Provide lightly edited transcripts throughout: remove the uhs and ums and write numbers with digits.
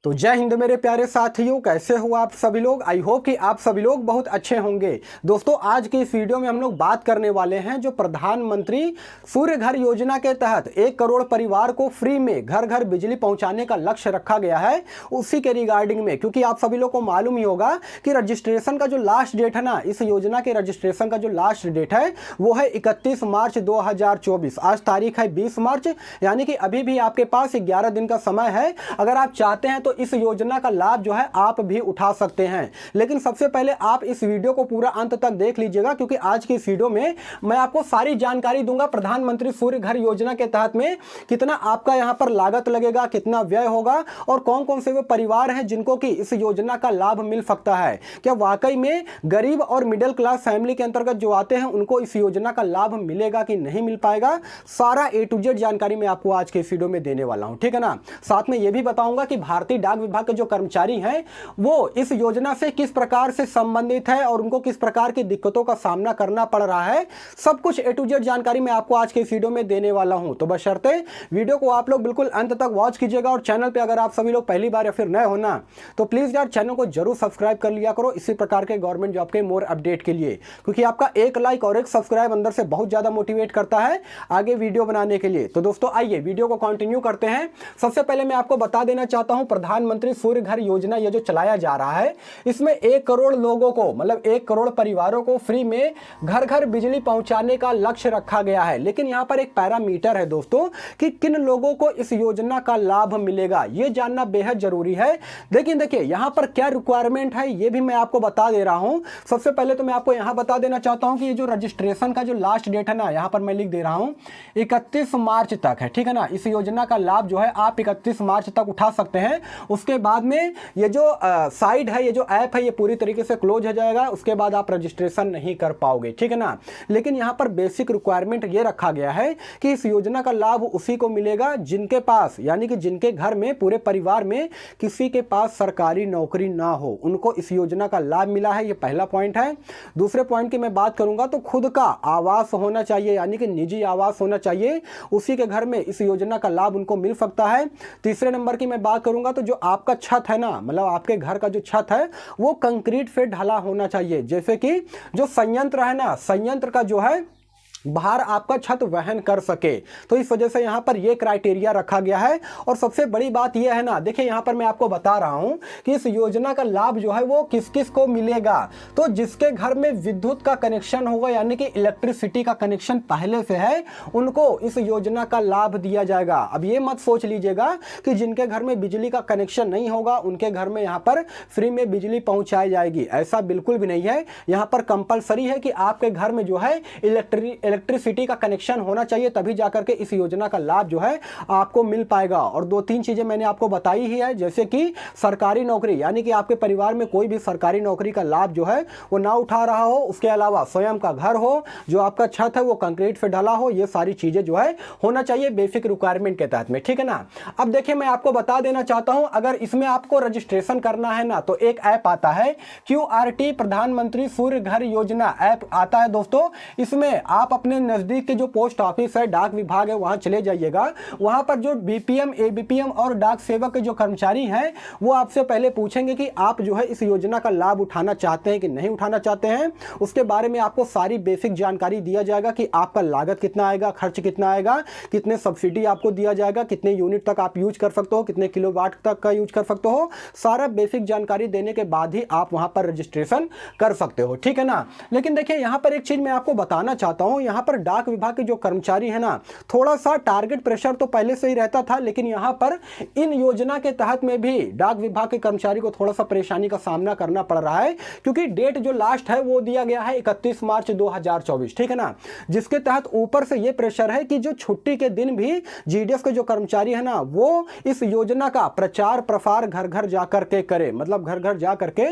तो जय हिंद मेरे प्यारे साथियों, कैसे हो आप सभी लोग। आई होप कि आप सभी लोग बहुत अच्छे होंगे। दोस्तों, आज की इस वीडियो में हम लोग बात करने वाले हैं जो प्रधानमंत्री सूर्य घर योजना के तहत 1 करोड़ परिवार को फ्री में घर घर बिजली पहुंचाने का लक्ष्य रखा गया है, उसी के रिगार्डिंग में। क्योंकि आप सभी लोग को मालूम ही होगा कि रजिस्ट्रेशन का जो लास्ट डेट है ना, इस योजना के रजिस्ट्रेशन का जो लास्ट डेट है वो है 31 मार्च 2024। आज तारीख है 20 मार्च, यानी कि अभी भी आपके पास 11 दिन का समय है। अगर आप चाहते हैं तो इस योजना का लाभ जो है आप भी उठा सकते हैं। लेकिन सबसे पहले आप इस वीडियो को पूरा अंत तक देख लीजिएगा, क्योंकि आज की इस वीडियो में मैं आपको सारी जानकारी दूंगा प्रधानमंत्री सूर्य घर योजना के तहत में कितना आपका यहां पर लागत लगेगा, कितना व्यय होगा और कौन कौन से वे परिवार हैं जिनको कि इस योजना का लाभ मिल सकता है। क्या वाकई में गरीब और मिडिल क्लास फैमिली के अंतर्गत जो आते हैं उनको इस योजना का लाभ मिलेगा कि नहीं मिल पाएगा, सारा A to Z जानकारी मैं आपको आज के इस वीडियो में देने वाला हूं, ठीक है ना। साथ में यह भी बताऊंगा कि भारतीय डाक विभाग के जो कर्मचारी हैं वो इस योजना से किस प्रकार से संबंधित है और उनको किस प्रकार की दिक्कतों का सामना करना पड़ रहा है। सब कुछ A to Z जानकारी मैं आपको आज के इस वीडियो में देने वाला हूं। तो बशर्ते वीडियो को आप लोग बिल्कुल अंत तक वॉच कीजिएगा। और चैनल पे अगर आप सभी लोग पहली बार या फिर नए हो ना, तो प्लीज यार चैनल को जरूर सब्सक्राइब कर लिया करो इसी प्रकार के गवर्नमेंट जॉब के मोर अपडेट के लिए, क्योंकि आपका एक लाइक और एक सब्सक्राइब अंदर से बहुत ज्यादा मोटिवेट करता है आगे वीडियो बनाने के लिए। तो दोस्तों आइए वीडियो को कंटिन्यू करते हैं। सबसे पहले मैं आपको बता देना चाहता हूं प्रधानमंत्री सूर्य घर योजना ये जो चलाया जा रहा है, इसमें 1 करोड़ लोगों को, मतलब 1 करोड़ परिवारों को फ्री में घर घर बिजली पहुंचाने का लक्ष्य रखा गया है। लेकिन यहां पर एक पैरामीटर है दोस्तों कि किन लोगों को इस योजना का लाभ मिलेगा, यह जानना बेहद जरूरी है। लेकिन देखिए यहां पर क्या रिक्वायरमेंट है ये भी मैं आपको बता दे रहा हूं। सबसे पहले तो मैं आपको यहां बता देना चाहता हूं कि ये जो रजिस्ट्रेशन का जो लास्ट डेट है ना, यहां पर मैं लिख दे रहा हूं 31 मार्च तक है, ठीक है ना। इस योजना का लाभ जो है आप 31 मार्च तक उठा सकते हैं। उसके बाद में ये जो साइट है, ये जो ऐप है, ये पूरी तरीके से क्लोज हो जाएगा। उसके बाद आप रजिस्ट्रेशन नहीं कर पाओगे, ठीक है ना। लेकिन यहां पर बेसिक रिक्वायरमेंट ये रखा गया है कि इस योजना का लाभ उसी को मिलेगा जिनके पास, यानी कि जिनके घर में पूरे परिवार में किसी के पास सरकारी नौकरी ना हो, उनको इस योजना का लाभ मिला है। ये पहला पॉइंट है। दूसरे पॉइंट की मैं बात करूंगा तो खुद का आवास होना चाहिए, यानी कि निजी आवास होना चाहिए, उसी के घर में इस योजना का लाभ उनको मिल सकता है। तीसरे नंबर की मैं बात करूंगा तो जो आपका छत है ना, मतलब आपके घर का जो छत है वो कंक्रीट से ढला होना चाहिए। जैसे कि जो संयंत्र है ना, संयंत्र का जो है बाहर आपका छत वहन कर सके, तो इस वजह से यहां पर यह क्राइटेरिया रखा गया है। और सबसे बड़ी बात यह है ना, देखिए यहां पर मैं आपको बता रहा हूं कि इस योजना का लाभ जो है वो किस किस को मिलेगा। तो जिसके घर में विद्युत का कनेक्शन होगा, यानी कि इलेक्ट्रिसिटी का कनेक्शन पहले से है, उनको इस योजना का लाभ दिया जाएगा। अब ये मत सोच लीजिएगा कि जिनके घर में बिजली का कनेक्शन नहीं होगा उनके घर में यहां पर फ्री में बिजली पहुंचाई जाएगी, ऐसा बिल्कुल भी नहीं है। यहां पर कंपलसरी है कि आपके घर में जो है इलेक्ट्रिसिटी का कनेक्शन होना चाहिए, तभी जाकर के इस योजना का लाभ जो है आपको मिल पाएगा। और 2-3 चीजें मैंने आपको बताई ही है, जैसे कि सरकारी नौकरी, यानी कि आपके परिवार में कोई भी सरकारी नौकरी का लाभ जो है वो ना उठा रहा हो, उसके अलावा स्वयं का घर हो, जो आपका छत है वो कंक्रीट से ढला हो, ये सारी चीजें जो है होना चाहिए बेसिक रिक्वायरमेंट के तहत में, ठीक है ना। अब देखिए मैं आपको बता देना चाहता हूं, अगर इसमें आपको रजिस्ट्रेशन करना है ना, तो एक ऐप आता है QRT प्रधानमंत्री सूर्य घर योजना ऐप आता है दोस्तों। इसमें आप अपने नजदीक के जो पोस्ट ऑफिस है, डाक विभाग है, वहां चले जाइएगा। वहां पर जो BPM ABPM और डाक सेवक के जो कर्मचारी हैं वो आपसे पहले पूछेंगे कि आप जो है इस योजना का लाभ उठाना चाहते हैं कि नहीं उठाना चाहते हैं। उसके बारे में आपको सारी बेसिक जानकारी दिया जाएगा कि आपका लागत कितना आएगा, खर्च कितना आएगा, कितने सब्सिडी आपको दिया जाएगा, कितने यूनिट तक आप यूज कर सकते हो, कितने किलोवाट तक का यूज कर सकते हो। सारा बेसिक जानकारी देने के बाद ही आप वहां पर रजिस्ट्रेशन कर सकते हो, ठीक है ना। लेकिन देखिए यहां पर एक चीज मैं आपको बताना चाहता हूं, यहां पर डाक विभाग के जो कर्मचारी है ना, थोड़ा सा टारगेट प्रेशर तो पहले से ही रहता था, लेकिन यहां पर इन योजना के तहत में भी डाक विभाग के कर्मचारी को थोड़ा सा परेशानी का सामना करना पड़ रहा है, क्योंकि डेट जो लास्ट है वो दिया गया है 31 मार्च 2024, ठीक है ना। जिसके तहत ऊपर से ये प्रेशर है कि जो छुट्टी के दिन भी GDS के जो कर्मचारी है ना, वो इस योजना का प्रचार प्रसार घर घर जाकर के करे, मतलब घर घर जाकर के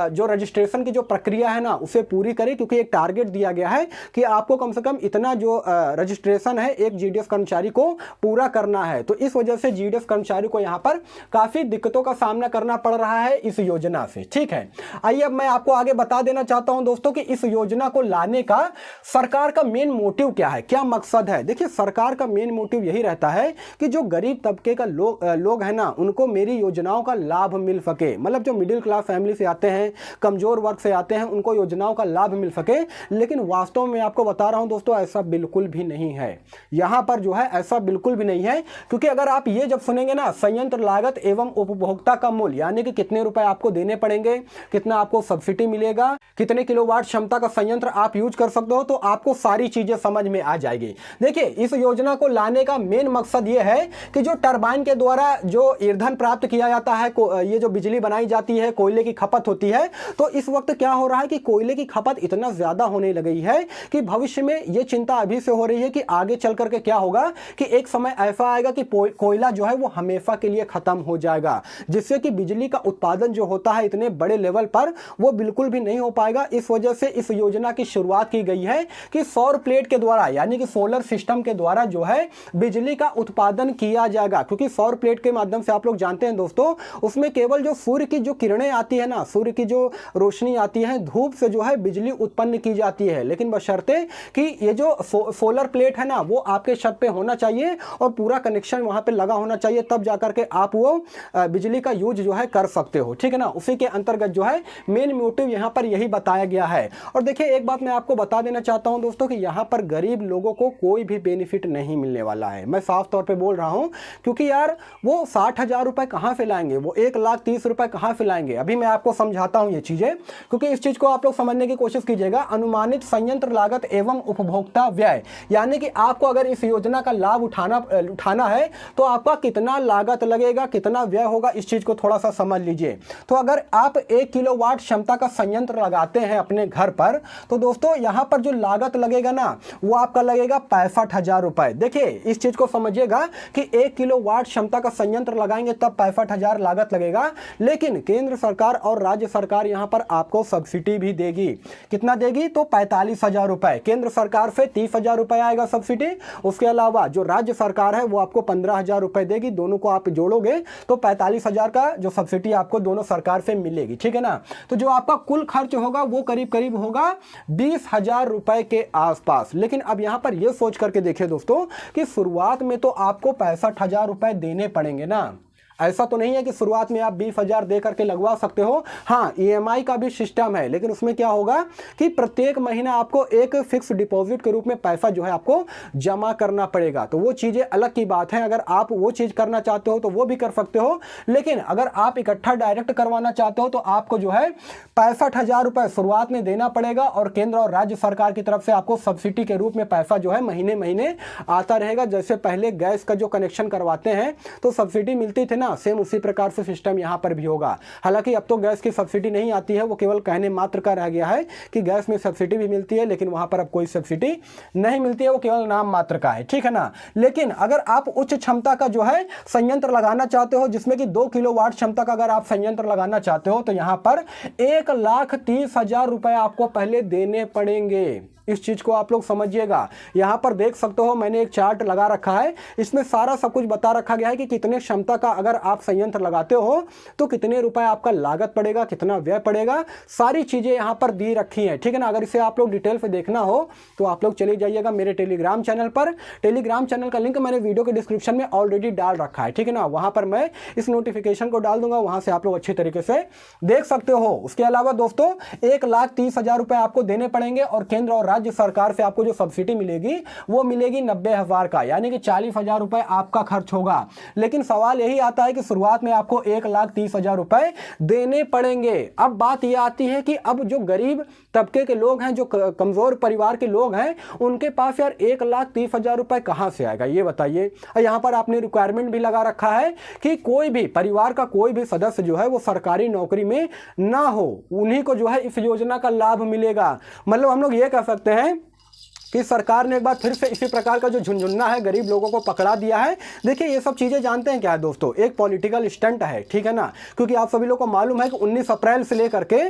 जो रजिस्ट्रेशन की जो प्रक्रिया है ना उसे पूरी करे, क्योंकि एक टारगेट दिया गया है कि आपको कम कम से कम इतना जो रजिस्ट्रेशन है एक जीडीएस कर्मचारी को पूरा करना है। तो इस वजह से जीडीएस कर्मचारी को यहाँ पर काफ़ी दिक्कतों का सामना करना पड़ रहा है इस योजना से। ठीक है, आइए अब मैं आपको आगे बता देना चाहता हूं दोस्तों कि इस योजना को लाने का सरकार का मेन मोटिव क्या है, क्या मकसद है। देखिए, सरकार का मेन मोटिव यही रहता है कि जो गरीब तबके का लोग हैं ना, उनको मेरी योजनाओं का लाभ मिल सके। मतलब जो मिडिल क्लास फैमिली से आते हैं, कमजोर वर्ग से आते हैं, उनको योजनाओं का लाभ मिल सके। लेकिन वास्तव में आपको बता रहा हूं दोस्तों, ऐसा बिल्कुल भी नहीं है। यहां पर जो है ऐसा बिल्कुल भी नहीं है, क्योंकि अगर आप ये जब सुनेंगे ना, संयंत्र लागत एवं उपभोक्ता का मूल्य, यानी कि कितने रुपए आपको देने पड़ेंगे, कितना आपको सब्सिडी मिलेगा, कितने किलोवाट क्षमता का संयंत्र आप यूज कर सकते हो, तो आपको सारी चीजें समझ में आ जाएगी। देखिए, इस योजना को लाने का मेन मकसद ये है कि जो टरबाइन के द्वारा जो ईंधन प्राप्त किया जाता है, ये जो बिजली बनाई जाती है, कोयले की खपत होती है, तो इस वक्त क्या हो रहा है कि कोयले की खपत इतना ज्यादा होने लगी है कि भविष्य में ये चिंता अभी से हो रही है कि आगे चल करके क्या होगा कि एक समय ऐसा आएगा कि कोयला जो है वो हमेशा के लिए खत्म हो जाएगा, जिससे कि बिजली का उत्पादन जो होता है इतने बड़े लेवल पर वो बिल्कुल भी नहीं हो पाएगा। इस वजह से इस योजना की शुरुआत की गई है कि सौर प्लेट के द्वारा, यानी कि सोलर सिस्टम के द्वारा जो है बिजली का उत्पादन किया जाएगा। क्योंकि सौर प्लेट के माध्यम से आप लोग जानते हैं दोस्तों, उसमें केवल जो सूर्य की जो किरणें आती है ना, सूर्य की जो रोशनी आती है, धूप से जो है बिजली उत्पन्न की जाती है। लेकिन बशर्ते कि ये जो सोलर प्लेट है ना, वो आपके छत पे होना चाहिए और पूरा कनेक्शन वहां पे लगा होना चाहिए, तब जाकर के आप वो बिजली का यूज जो है कर सकते हो। ठीक है ना, उसी के अंतर्गत जो है मेन मोटिव यहाँ पर यही बताया गया है। और देखिए, एक बात मैं आपको बता देना चाहता हूं दोस्तों कि यहाँ पर गरीब लोगों को कोई भी बेनिफिट नहीं मिलने वाला है। मैं साफ तौर पे बोल रहा हूं, क्योंकि यार वो 60,000 रुपए कहां से लाएंगे, वो 1,30,000 रुपए कहां से लाएंगे। अभी मैं आपको समझाता हूं ये चीजें, क्योंकि इस चीज को आप लोग समझने की कोशिश कीजिएगा। अनुमानित संयंत्र लागत एवं उपभोक्ता व्यय, यानी कि आपको अगर इस योजना का लाभ उठाना है तो आपका कितना लागत लगेगा, कितना व्यय होगा, इस चीज को थोड़ा सा समझ लीजिए। तो अगर आप 1 किलोवाट क्षमता का संयंत्र लगाते हैं अपने घर पर, तो दोस्तों यहां पर जो लागत लगेगा ना, वो आपका लगेगा 65,000 रुपए। देखिए, इस चीज को समझिएगा कि 1 किलोवाट क्षमता का संयंत्र लगाएंगे तब 65,000 लागत लगेगा। लेकिन केंद्र सरकार और राज्य सरकार यहां पर आपको सब्सिडी भी देगी। कितना देगी? तो 45,000 रुपए। केंद्र सरकार से 30,000 रुपए आएगा सब्सिडी, उसके अलावा जो राज्य सरकार है वो आपको 15,000 रुपए देगी। दोनों को आप जोड़ोगे तो 45,000 का जो सब्सिडी आपको दोनों सरकार से मिलेगी। ठीक है ना, तो जो आपका कुल खर्च होगा वो करीब करीब होगा 20,000 रुपए के आसपास। लेकिन अब यहां पर यह सोच करके देखिए दोस्तों कि शुरुआत में तो आपको 65,000 रुपए देने पड़ेंगे ना। ऐसा तो नहीं है कि शुरुआत में आप 20,000 दे करके लगवा सकते हो। हाँ, ईएमआई का भी सिस्टम है, लेकिन उसमें क्या होगा कि प्रत्येक महीना आपको एक फिक्स डिपॉजिट के रूप में पैसा जो है आपको जमा करना पड़ेगा। तो वो चीज़ें अलग की बात है। अगर आप वो चीज़ करना चाहते हो तो वो भी कर सकते हो, लेकिन अगर आप इकट्ठा डायरेक्ट करवाना चाहते हो तो आपको जो है 65,000 रुपये शुरुआत में देना पड़ेगा और केंद्र और राज्य सरकार की तरफ से आपको सब्सिडी के रूप में पैसा जो है महीने महीने आता रहेगा। जैसे पहले गैस का जो कनेक्शन करवाते हैं तो सब्सिडी मिलती थी ना, सेम उसी प्रकार से सिस्टम यहां पर भी होगा। हालांकि अब तो गैस की सब्सिडी नहीं आती है, वो केवल कहने मात्र का रह गया है कि गैस में सब्सिडी भी मिलती है, लेकिन वहां पर अब कोई सब्सिडी नहीं मिलती है, वो केवल नाम मात्र का है। ठीक है ना, लेकिन अगर आप उच्च क्षमता का जो है संयंत्र लगाना चाहते हो, जिसमें कि 2 किलोवाट क्षमता का अगर आप संयंत्र लगाना चाहते हो, तो यहां पर 1,30,000 रुपए आपको पहले देने पड़ेंगे। इस चीज को आप लोग समझिएगा। यहां पर देख सकते हो मैंने एक चार्ट लगा रखा है, इसमें सारा सब कुछ बता रखा गया है कि कितने क्षमता का अगर आप संयंत्र लगाते हो तो कितने रुपए आपका लागत पड़ेगा, कितना व्यय पड़ेगा, सारी चीजें यहां पर दी रखी हैं। ठीक है ना, अगर इसे आप लोग डिटेल पे देखना हो तो आप लोग चले जाइएगा मेरे टेलीग्राम चैनल पर। टेलीग्राम चैनल का लिंक मैंने वीडियो के डिस्क्रिप्शन में ऑलरेडी डाल रखा है। ठीक है ना, वहां पर मैं इस नोटिफिकेशन को डाल दूंगा, वहां से आप लोग अच्छी तरीके से देख सकते हो। उसके अलावा दोस्तों 1,30,000 रुपए आपको देने पड़ेंगे और केंद्र और राज्य सरकार से आपको जो सब्सिडी मिलेगी वो मिलेगी 90,000 का, यानी कि 40,000 रुपए आपका खर्च होगा। लेकिन सवाल यही आता है कि शुरुआत में आपको 1,30,000 रुपए देने पड़ेंगे। अब बात यह आती है कि अब जो गरीब तबके के लोग हैं, जो कमजोर परिवार के लोग हैं, उनके पास यार 1,30,000 रुपए कहां से आएगा ये बताइए। यहां पर आपने रिक्वायरमेंट भी लगा रखा है कि कोई भी परिवार का कोई भी सदस्य जो है वो सरकारी नौकरी में ना हो, उन्हीं को जो है इस योजना का लाभ मिलेगा। मतलब हम लोग ये कह सकते हैं कि सरकार ने एक बार फिर से इसी प्रकार का जो झुनझुन्ना है गरीब लोगों को पकड़ा दिया है। देखिए, ये सब चीज़ें जानते हैं क्या है दोस्तों, एक पॉलिटिकल स्टंट है। ठीक है ना, क्योंकि आप सभी लोगों को मालूम है कि 19 अप्रैल से लेकर के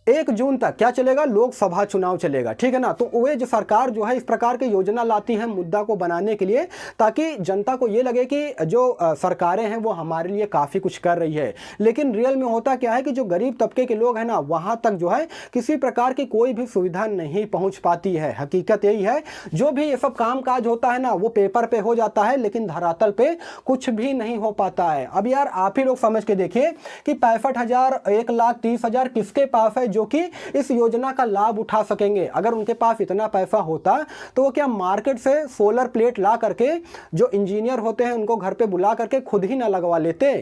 1 जून तक क्या चलेगा, लोकसभा चुनाव चलेगा, ठीक है ना। तो वे जो सरकार जो है इस प्रकार की योजना लाती है मुद्दा को बनाने के लिए, ताकि जनता को ये लगे कि जो सरकारें हैं वो हमारे लिए काफ़ी कुछ कर रही है। लेकिन रियल में होता क्या है कि जो गरीब तबके के लोग हैं ना, वहाँ तक जो है किसी प्रकार की कोई भी सुविधा नहीं पहुँच पाती है। हकीकत यही है, जो भी ये सब काम काज होता है ना वो पेपर पे हो जाता है, लेकिन धरातल पे कुछ भी नहीं हो पाता है। अब यार आप ही लोग समझ के देखिए कि 65,000 1,30,000 किसके पास है जो कि इस योजना का लाभ उठा सकेंगे। अगर उनके पास इतना पैसा होता तो वो क्या मार्केट से सोलर प्लेट ला करके जो इंजीनियर होते हैं उनको घर पे बुला करके खुद ही ना लगवा लेते।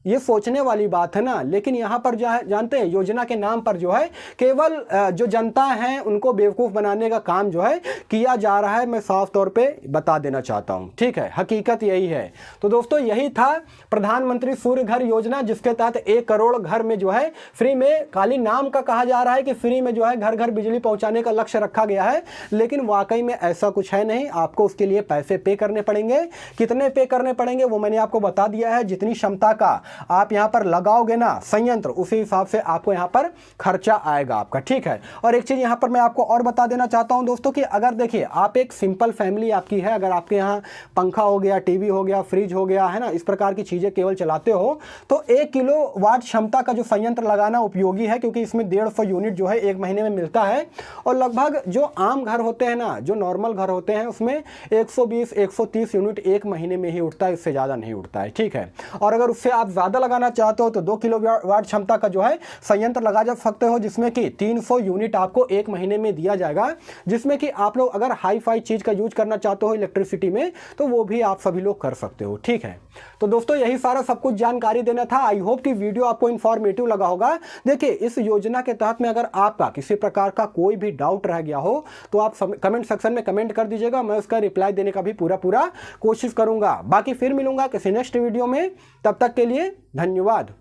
ये सोचने वाली बात है ना। लेकिन यहाँ पर जो है जानते हैं, योजना के नाम पर जो है केवल जो जनता है उनको बेवकूफ़ बनाने का काम जो है किया जा रहा है। मैं साफ तौर पे बता देना चाहता हूँ, ठीक है, हकीकत यही है। तो दोस्तों यही था प्रधानमंत्री सूर्य घर योजना, जिसके तहत 1 करोड़ घर में जो है फ्री में, खाली नाम का कहा जा रहा है कि फ्री में जो है घर घर बिजली पहुँचाने का लक्ष्य रखा गया है, लेकिन वाकई में ऐसा कुछ है नहीं। आपको उसके लिए पैसे पे करने पड़ेंगे। कितने पे करने पड़ेंगे वो मैंने आपको बता दिया है। जितनी क्षमता का आप यहां पर लगाओगे ना संयंत्र, उसी हिसाब से आपको यहां पर खर्चा आएगा आपका, ठीक है। और एक चीज यहां पर मैं आपको और बता देना चाहता हूं दोस्तों कि अगर देखिए आप एक सिंपल फैमिली आपकी है, अगर आपके यहां पंखा हो गया, टीवी हो गया, फ्रिज हो गया, है ना, इस प्रकार की चीजें केवल चलाते हो, तो 1 किलोवाट क्षमता का जो संयंत्र लगाना उपयोगी है, क्योंकि इसमें 150 यूनिट जो है 1 महीने में मिलता है। और लगभग जो आम घर होते हैं ना, जो नॉर्मल घर होते हैं, उसमें 120-130 यूनिट 1 महीने में ही उठता है, इससे ज्यादा नहीं उठता है, ठीक है। और अगर उससे आप ज्यादा लगाना चाहते हो तो 2 किलोवाट क्षमता का जो है संयंत्र लगा जा सकते हो, जिसमें कि 300 यूनिट आपको 1 महीने में दिया जाएगा, जिसमें कि आप लोग अगर हाई फाई चीज का यूज करना चाहते हो इलेक्ट्रिसिटी में, तो वो भी आप सभी लोग कर सकते हो, ठीक है। तो दोस्तों यही सारा सब कुछ जानकारी देना था। आई होप कि वीडियो आपको इंफॉर्मेटिव लगा होगा। देखिए इस योजना के तहत में अगर आपका किसी प्रकार का कोई भी डाउट रह गया हो तो आप कमेंट सेक्शन में कमेंट कर दीजिएगा, मैं उसका रिप्लाई देने का भी पूरा कोशिश करूंगा। बाकी फिर मिलूंगा किसी नेक्स्ट वीडियो में, तब तक के लिए धन्यवाद।